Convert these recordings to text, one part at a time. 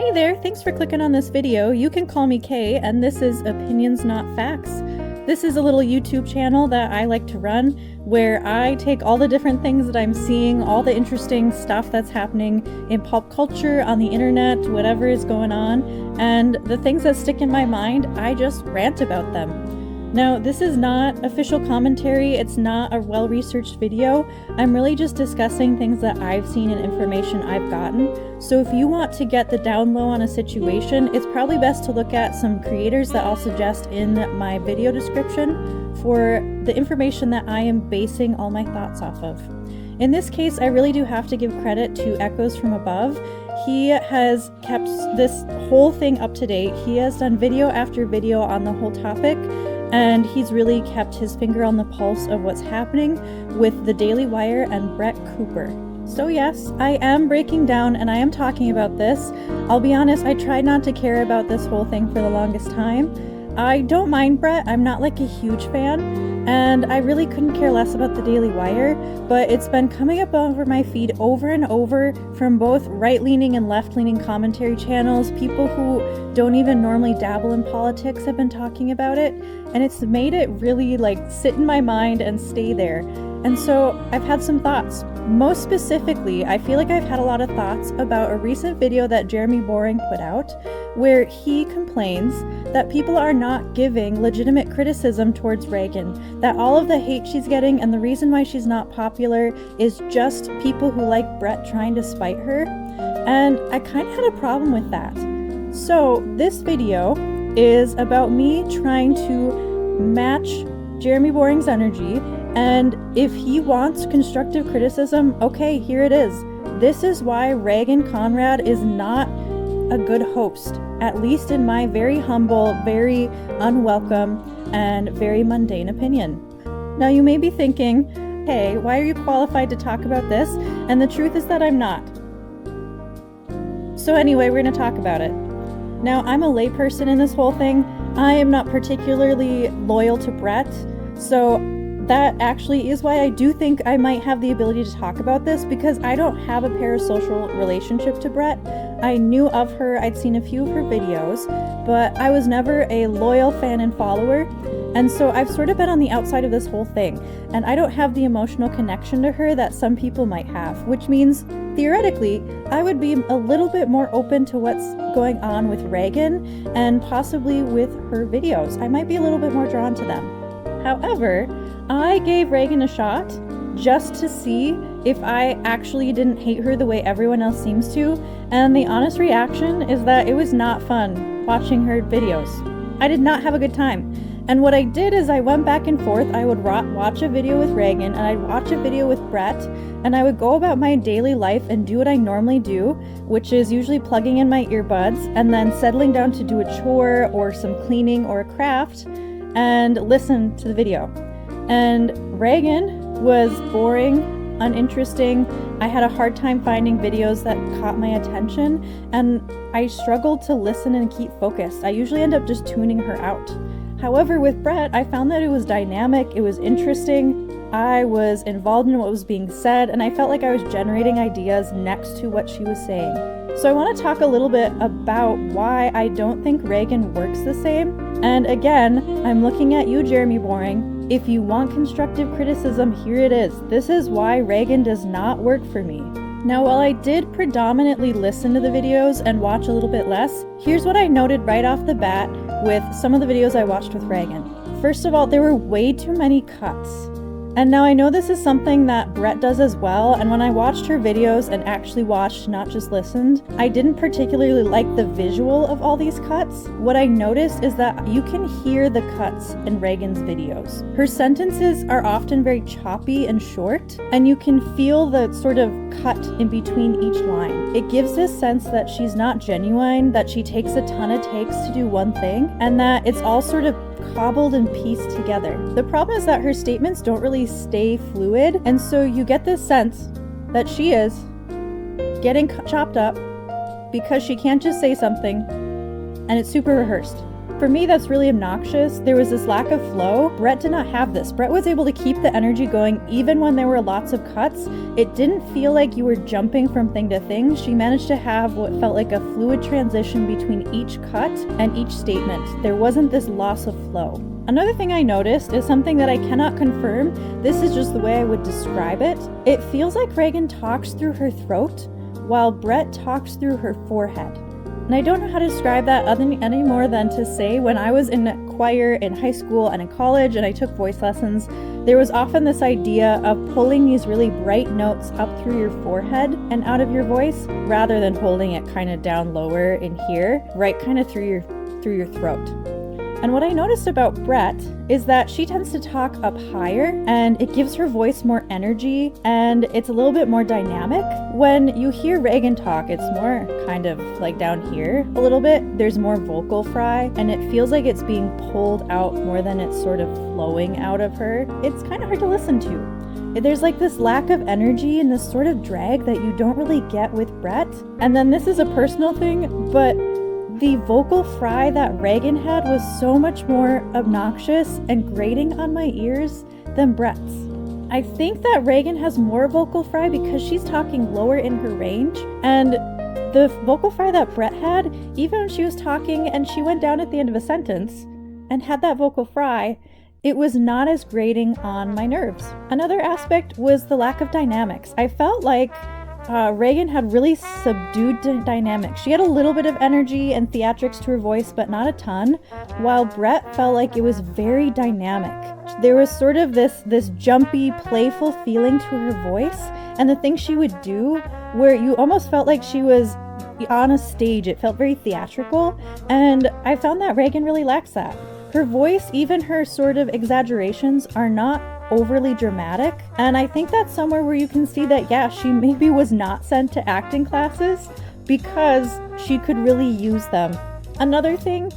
Hey there, thanks for clicking on this video. You can call me Kay, and this is Opinions Not Facts. This is a little YouTube channel that I like to run where I take all the different things that I'm seeing, all the interesting stuff that's happening in pop culture, on the internet, whatever is going on, and the things that stick in my mind, I just rant about them. Now, this is not official commentary, it's not a well-researched video. I'm really just discussing things that I've seen and information I've gotten. So if you want to get the down low on a situation, it's probably best to look at some creators that I'll suggest in my video description for the information that I am basing all my thoughts off of. In this case, I really do have to give credit to Echoes from Above. He has kept this whole thing up to date. He has done video after video on the whole topic, and he's really kept his finger on the pulse of what's happening with the Daily Wire and Brett Cooper. So yes, I am breaking down and I am talking about this. I'll be honest, I tried not to care about this whole thing for the longest time. I don't mind Brett, I'm not like a huge fan, and I really couldn't care less about the Daily Wire, but it's been coming up over my feed over and over from both right-leaning and left-leaning commentary channels. People who don't even normally dabble in politics have been talking about it, and it's made it really sit in my mind and stay there. And so I've had some thoughts. Most specifically, I feel like I've had a lot of thoughts about a recent video that Jeremy Boring put out, where he complains that people are not giving legitimate criticism towards Reagan, that all of the hate she's getting and the reason why she's not popular is just people who like Brett trying to spite her. And I kind of had a problem with that. So this video is about me trying to match Jeremy Boring's energy, and if he wants constructive criticism, okay, here it is. This is why Reagan Conrad is not a good host, at least in my very humble, very unwelcome, and very mundane opinion. Now you may be thinking, hey, why are you qualified to talk about this? And the truth is that I'm not. So anyway, we're going to talk about it. Now, I'm a layperson in this whole thing. I am not particularly loyal to Brett, so that actually is why I do think I might have the ability to talk about this, because I don't have a parasocial relationship to Brett. I knew of her, I'd seen a few of her videos, but I was never a loyal fan and follower, and so I've sort of been on the outside of this whole thing, and I don't have the emotional connection to her that some people might have, which means, theoretically, I would be a little bit more open to what's going on with Reagan, and possibly with her videos. I might be a little bit more drawn to them. However, I gave Reagan a shot just to see if I actually didn't hate her the way everyone else seems to, and the honest reaction is that it was not fun watching her videos. I did not have a good time. And what I did is I went back and forth. I would watch a video with Reagan, and I'd watch a video with Brett, and I would go about my daily life and do what I normally do, which is usually plugging in my earbuds and then settling down to do a chore or some cleaning or a craft and listen to the video. And Reagan was boring, uninteresting. I had a hard time finding videos that caught my attention, and I struggled to listen and keep focused. I usually end up just tuning her out. However, with Brett, I found that it was dynamic, it was interesting, I was involved in what was being said, and I felt like I was generating ideas next to what she was saying. So I want to talk a little bit about why I don't think Reagan works the same. And again, I'm looking at you, Jeremy Boring. If you want constructive criticism, here it is. This is why Reagan does not work for me. Now, while I did predominantly listen to the videos and watch a little bit less, here's what I noted right off the bat with some of the videos I watched with Reagan. First of all, there were way too many cuts. And now I know this is something that Brett does as well, and when I watched her videos and actually watched, not just listened, I didn't particularly like the visual of all these cuts. What I noticed is that you can hear the cuts in Reagan's videos. Her sentences are often very choppy and short, and you can feel the sort of cut in between each line. It gives this sense that she's not genuine, that she takes a ton of takes to do one thing, and that it's all sort of cobbled and pieced together. The problem is that her statements don't really stay fluid, and so you get this sense that she is getting chopped up because she can't just say something and it's super rehearsed. For me, that's really obnoxious. There was this lack of flow. Brett did not have this. Brett was able to keep the energy going even when there were lots of cuts. It didn't feel like you were jumping from thing to thing. She managed to have what felt like a fluid transition between each cut and each statement. There wasn't this loss of flow. Another thing I noticed is something that I cannot confirm. This is just the way I would describe it. It feels like Reagan talks through her throat while Brett talks through her forehead. And I don't know how to describe that any more than to say when I was in choir in high school and in college and I took voice lessons, there was often this idea of pulling these really bright notes up through your forehead and out of your voice rather than holding it kind of down lower in here, right kind of through your throat. And what I noticed about Brett is that she tends to talk up higher and it gives her voice more energy and it's a little bit more dynamic. When you hear Reagan talk, it's more kind of like down here a little bit. There's more vocal fry and it feels like it's being pulled out more than it's sort of flowing out of her. It's kind of hard to listen to. There's like this lack of energy and this sort of drag that you don't really get with Brett. And then this is a personal thing, but the vocal fry that Reagan had was so much more obnoxious and grating on my ears than Brett's. I think that Reagan has more vocal fry because she's talking lower in her range, and the vocal fry that Brett had, even when she was talking and she went down at the end of a sentence and had that vocal fry, it was not as grating on my nerves. Another aspect was the lack of dynamics. I felt like Reagan had really subdued dynamics. She had a little bit of energy and theatrics to her voice, but not a ton, while Brett felt like it was very dynamic. There was sort of this jumpy, playful feeling to her voice, and the things she would do where you almost felt like she was on a stage. It felt very theatrical, and I found that Reagan really lacks that. Her voice, even her sort of exaggerations, are not overly dramatic, and I think that's somewhere where you can see that, yeah, she maybe was not sent to acting classes because she could really use them. Another thing,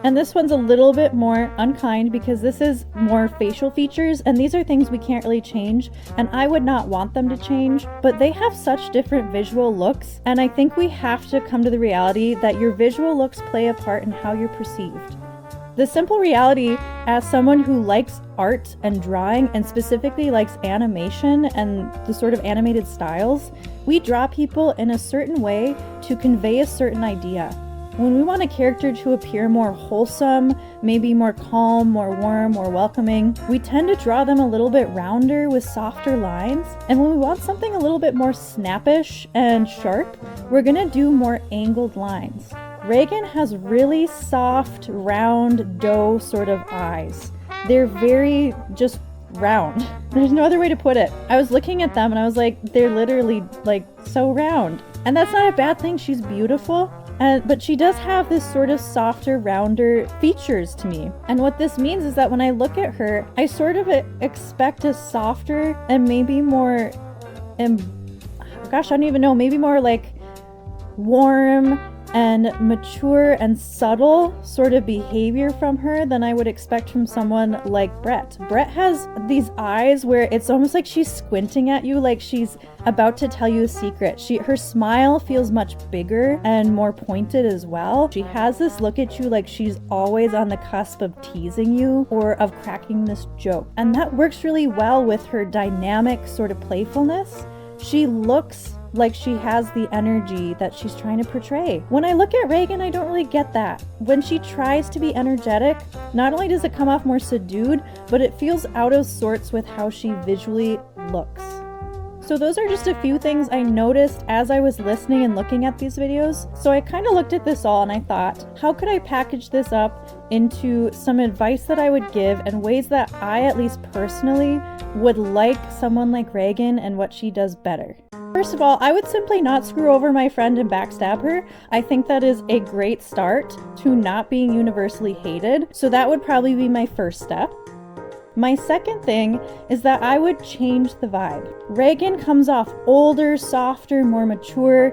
and this one's a little bit more unkind because this is more facial features, and these are things we can't really change, and I would not want them to change, but they have such different visual looks, and I think we have to come to the reality that your visual looks play a part in how you're perceived. The simple reality, as someone who likes art and drawing and specifically likes animation and the sort of animated styles, we draw people in a certain way to convey a certain idea. When we want a character to appear more wholesome, maybe more calm, more warm, more welcoming, we tend to draw them a little bit rounder with softer lines. And when we want something a little bit more snappish and sharp, we're gonna do more angled lines. Reagan has really soft, round, doe sort of eyes. They're very just round. There's no other way to put it. I was looking at them and I was like, they're literally like so round. And that's not a bad thing. She's beautiful. But she does have this sort of softer, rounder features to me. And what this means is that when I look at her, I sort of expect a softer and maybe more, gosh, I don't even know, maybe more like warm and mature and subtle sort of behavior from her than I would expect from someone like Brett. Brett has these eyes where it's almost like she's squinting at you, like she's about to tell you a secret. Her smile feels much bigger and more pointed as well. She has this look at you like she's always on the cusp of teasing you or of cracking this joke. And that works really well with her dynamic sort of playfulness. She looks like she has the energy that she's trying to portray. When I look at Reagan, I don't really get that. When she tries to be energetic, not only does it come off more subdued, but it feels out of sorts with how she visually looks. So those are just a few things I noticed as I was listening and looking at these videos. So I kind of looked at this all and I thought, how could I package this up into some advice that I would give and ways that I, at least personally, would like someone like Reagan and what she does better? First of all, I would simply not screw over my friend and backstab her. I think that is a great start to not being universally hated. So that would probably be my first step. My second thing is that I would change the vibe. Reagan comes off older, softer, more mature.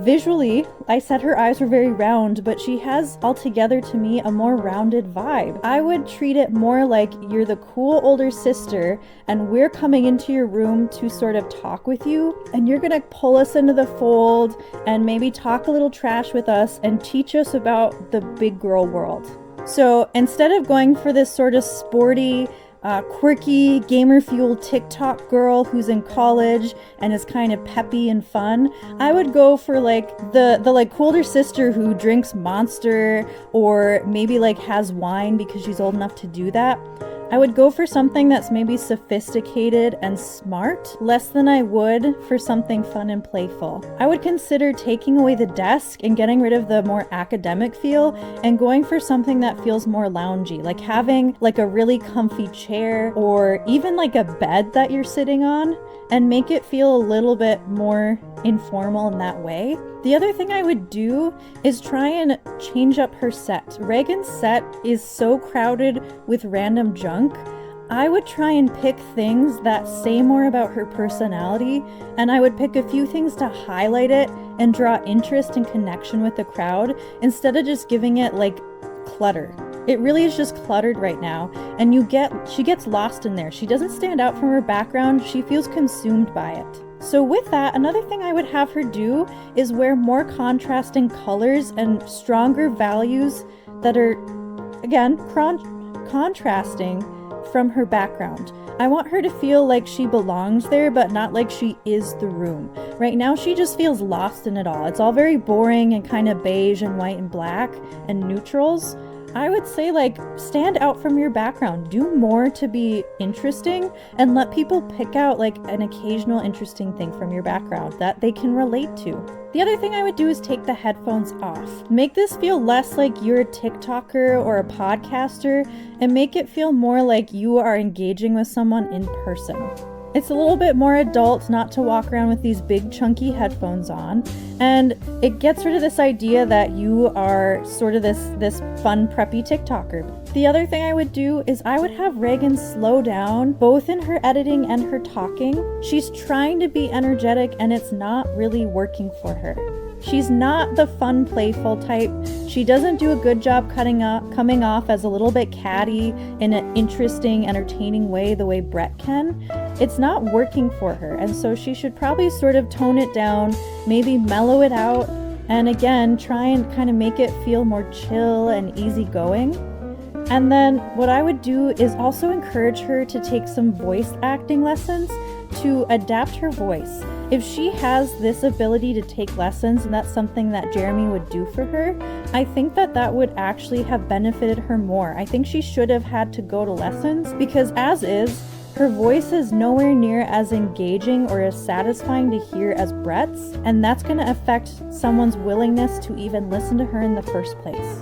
Visually, I said her eyes were very round, but she has altogether to me a more rounded vibe. I would treat it more like you're the cool older sister and we're coming into your room to sort of talk with you, and you're gonna pull us into the fold and maybe talk a little trash with us and teach us about the big girl world. So instead of going for this sort of sporty, quirky, gamer-fueled TikTok girl who's in college and is kind of peppy and fun, I would go for like the like older sister who drinks Monster or maybe like has wine because she's old enough to do that. I would go for something that's maybe sophisticated and smart, less than I would for something fun and playful. I would consider taking away the desk and getting rid of the more academic feel and going for something that feels more loungy, like having like a really comfy chair or even like a bed that you're sitting on, and make it feel a little bit more informal in that way. The other thing I would do is try and change up her set. Reagan's set is so crowded with random junk. I would try and pick things that say more about her personality, and I would pick a few things to highlight it and draw interest and connection with the crowd instead of just giving it like clutter. It really is just cluttered right now, and she gets lost in there. She doesn't stand out from her background. She feels consumed by it. So with that, another thing I would have her do is wear more contrasting colors and stronger values that are, again, contrasting from her background. I want her to feel like she belongs there, but not like she is the room. Right now, she just feels lost in it all. It's all very boring and kind of beige and white and black and neutrals. I would say, like, stand out from your background. Do more to be interesting and let people pick out, like, an occasional interesting thing from your background that they can relate to. The other thing I would do is take the headphones off. Make this feel less like you're a TikToker or a podcaster and make it feel more like you are engaging with someone in person. It's a little bit more adult not to walk around with these big chunky headphones on, and it gets rid of this idea that you are sort of this fun preppy TikToker. The other thing I would do is I would have Reagan slow down both in her editing and her talking. She's trying to be energetic and it's not really working for her. She's not the fun, playful type. She doesn't do a good job coming off as a little bit catty in an interesting, entertaining way, the way Brett can. It's not working for her, and so she should probably sort of tone it down, maybe mellow it out, and again, try and kind of make it feel more chill and easygoing. And then what I would do is also encourage her to take some voice acting lessons to adapt her voice. If she has this ability to take lessons, and that's something that Jeremy would do for her, I think that would actually have benefited her more. I think she should have had to go to lessons because as is, her voice is nowhere near as engaging or as satisfying to hear as Brett's, and that's going to affect someone's willingness to even listen to her in the first place.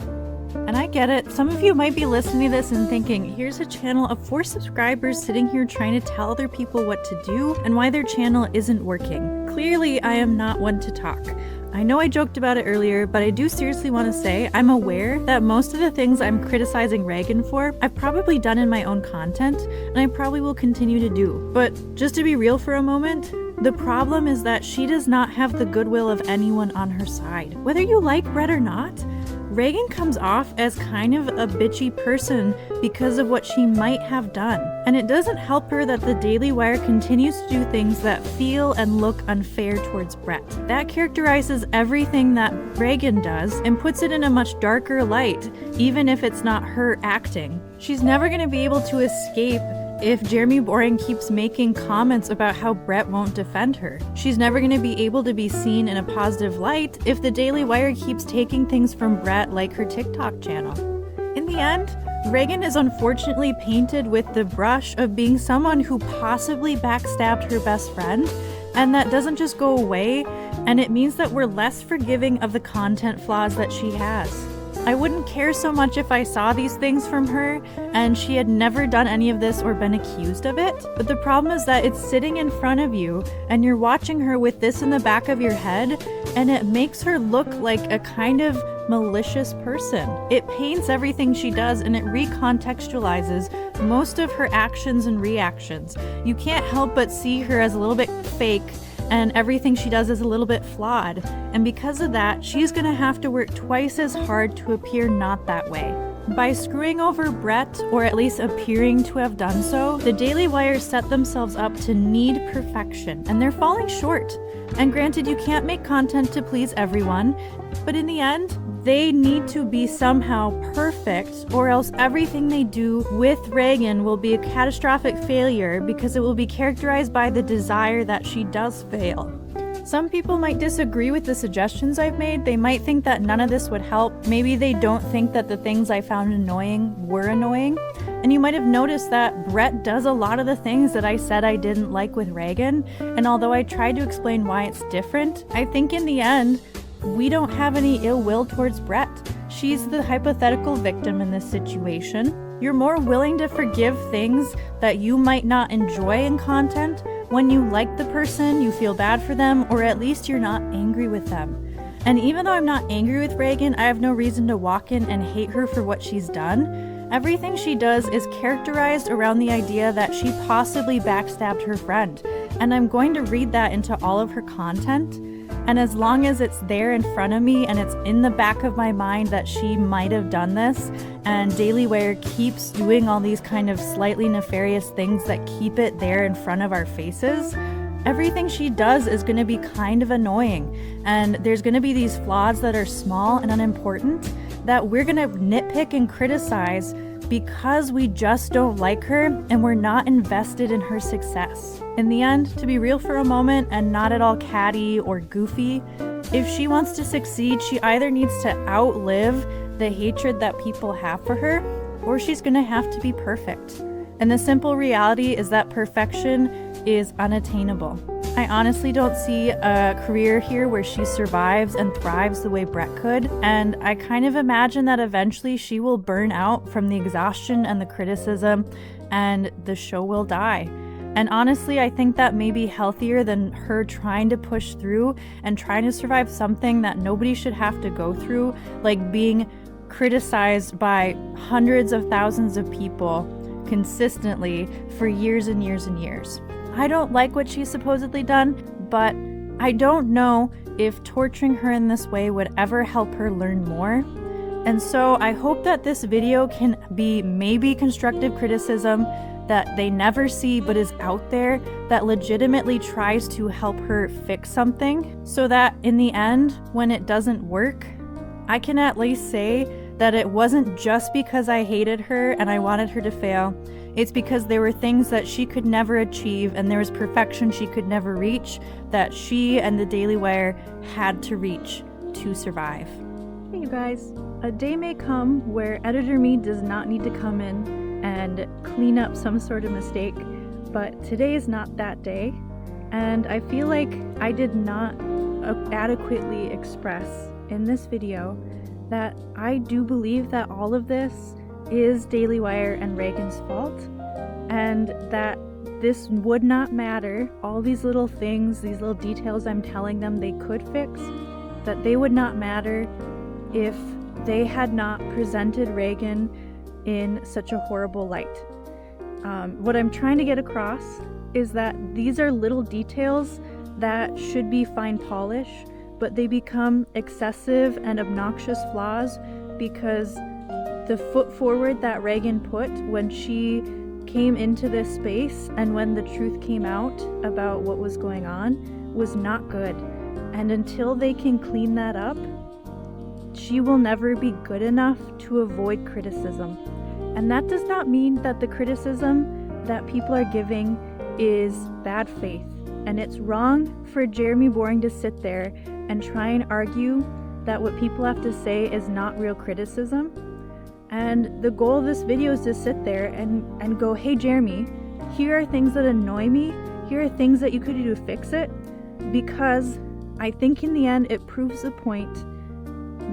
And I get it. Some of you might be listening to this and thinking, here's a channel of 4 subscribers sitting here trying to tell other people what to do and why their channel isn't working. Clearly, I am not one to talk. I know I joked about it earlier, but I do seriously want to say I'm aware that most of the things I'm criticizing Reagan for, I've probably done in my own content, and I probably will continue to do. But just to be real for a moment, the problem is that she does not have the goodwill of anyone on her side. Whether you like Brett or not, Reagan comes off as kind of a bitchy person because of what she might have done. And it doesn't help her that the Daily Wire continues to do things that feel and look unfair towards Brett. That characterizes everything that Reagan does and puts it in a much darker light, even if it's not her acting. She's never going to be able to escape if Jeremy Boring keeps making comments about how Brett won't defend her. She's never going to be able to be seen in a positive light if the Daily Wire keeps taking things from Brett like her TikTok channel. In the end, Reagan is unfortunately painted with the brush of being someone who possibly backstabbed her best friend, and that doesn't just go away, and it means that we're less forgiving of the content flaws that she has. I wouldn't care so much if I saw these things from her and she had never done any of this or been accused of it, but the problem is that it's sitting in front of you and you're watching her with this in the back of your head, and it makes her look like a kind of malicious person. It paints everything she does and it recontextualizes most of her actions and reactions. You can't help but see her as a little bit fake, and everything she does is a little bit flawed. And because of that, she's gonna have to work twice as hard to appear not that way. By screwing over Brett, or at least appearing to have done so, the Daily Wire set themselves up to need perfection, and they're falling short. And granted, you can't make content to please everyone, but in the end, they need to be somehow perfect, or else everything they do with Reagan will be a catastrophic failure because it will be characterized by the desire that she does fail. Some people might disagree with the suggestions I've made. They might think that none of this would help. Maybe they don't think that the things I found annoying were annoying. And you might have noticed that Brett does a lot of the things that I said I didn't like with Reagan. And although I tried to explain why it's different, I think in the end, we don't have any ill will towards Brett. She's the hypothetical victim in this situation. You're more willing to forgive things that you might not enjoy in content when you like the person, you feel bad for them, or at least you're not angry with them. And even though I'm not angry with Reagan, I have no reason to walk in and hate her for what she's done. Everything she does is characterized around the idea that she possibly backstabbed her friend. And I'm going to read that into all of her content. And as long as it's there in front of me and it's in the back of my mind that she might have done this, and Daily Wire keeps doing all these kind of slightly nefarious things that keep it there in front of our faces, everything she does is going to be kind of annoying. And there's going to be these flaws that are small and unimportant that we're going to nitpick and criticize because we just don't like her and we're not invested in her success. In the end, to be real for a moment and not at all catty or goofy, if she wants to succeed, she either needs to outlive the hatred that people have for her, or she's gonna have to be perfect. And the simple reality is that perfection is unattainable. I honestly don't see a career here where she survives and thrives the way Brett could, and I kind of imagine that eventually she will burn out from the exhaustion and the criticism, and the show will die. And honestly, I think that may be healthier than her trying to push through and trying to survive something that nobody should have to go through, like being criticized by hundreds of thousands of people consistently for years and years and years. I don't like what she's supposedly done, but I don't know if torturing her in this way would ever help her learn more. And so I hope that this video can be maybe constructive criticism that they never see but is out there that legitimately tries to help her fix something, so that in the end, when it doesn't work, I can at least say that it wasn't just because I hated her and I wanted her to fail. It's because there were things that she could never achieve and there was perfection she could never reach that she and the Daily Wire had to reach to survive. Hey you guys, a day may come where Editor Me does not need to come in and clean up some sort of mistake, but today is not that day, and I feel like I did not adequately express in this video that I do believe that all of this is Daily Wire and Reagan's fault, and that this would not matter. All these little things, these little details I'm telling them they could fix, that they would not matter if they had not presented Reagan in such a horrible light. What I'm trying to get across is that these are little details that should be fine polish, but they become excessive and obnoxious flaws because the foot forward that Reagan put when she came into this space and when the truth came out about what was going on was not good. And until they can clean that up, she will never be good enough to avoid criticism. And that does not mean that the criticism that people are giving is bad faith. And it's wrong for Jeremy Boring to sit there and try and argue that what people have to say is not real criticism. And the goal of this video is to sit there and go, hey Jeremy, here are things that annoy me. Here are things that you could do to fix it. Because I think in the end it proves the point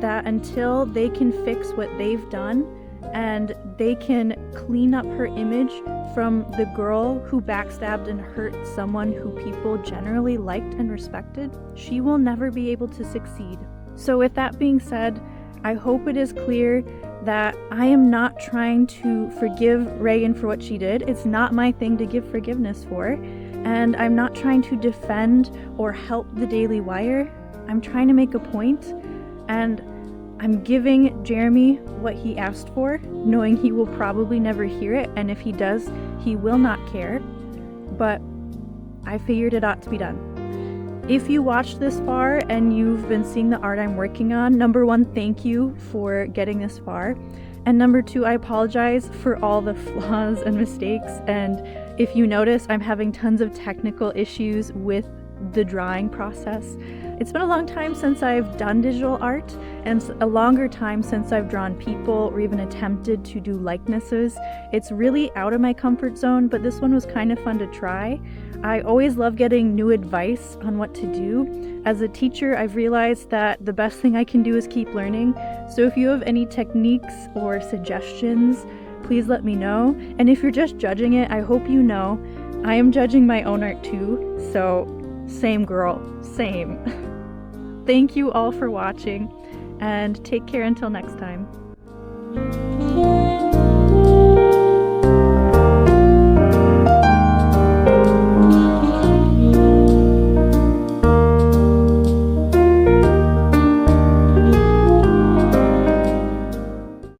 that until they can fix what they've done and they can clean up her image from the girl who backstabbed and hurt someone who people generally liked and respected, she will never be able to succeed. So with that being said, I hope it is clear that I am not trying to forgive Reagan for what she did. It's not my thing to give forgiveness for. And I'm not trying to defend or help the Daily Wire. I'm trying to make a point, and I'm giving Jeremy what he asked for, knowing he will probably never hear it, and if he does, he will not care. But I figured it ought to be done. If you watched this far and you've been seeing the art I'm working on, number one, thank you for getting this far. And number two, I apologize for all the flaws and mistakes. And if you notice, I'm having tons of technical issues with the drawing process. It's been a long time since I've done digital art, and a longer time since I've drawn people or even attempted to do likenesses. It's really out of my comfort zone, but this one was kind of fun to try. I always love getting new advice on what to do. As a teacher, I've realized that the best thing I can do is keep learning. So if you have any techniques or suggestions, please let me know. And if you're just judging it, I hope you know I am judging my own art too. So same girl, same. Thank you all for watching, and take care until next time.